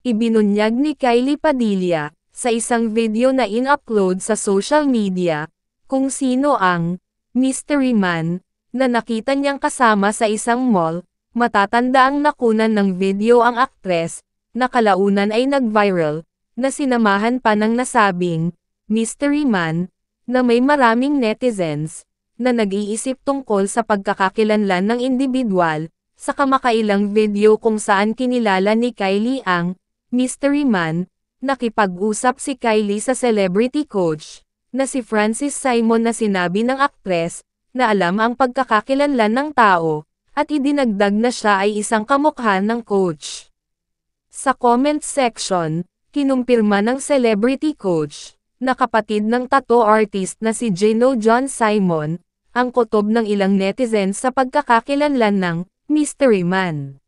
Ibinunyag ni Kylie Padilla, sa isang video na in-upload sa social media, kung sino ang mystery man na nakita niyang kasama sa isang mall. Matatanda ang nakunan ng video ang aktres, na kalaunan ay nag-viral, na sinamahan pa ng nasabing mystery man, na may maraming netizens na nag-iisip tungkol sa pagkakakilanlan ng indibidwal, sa kamakailang video kung saan kinilala ni Kylie ang mystery man. Nakipag-usap si Kylie sa celebrity coach na si Francis Simon na sinabi ng aktres na alam ang pagkakakilanlan ng tao, at idinagdag na siya ay isang kamukha ng coach. Sa comment section, kinumpirma ng celebrity coach na kapatid ng tattoo artist na si Gino John Simon, ang kutob ng ilang netizens sa pagkakakilanlan ng mystery man.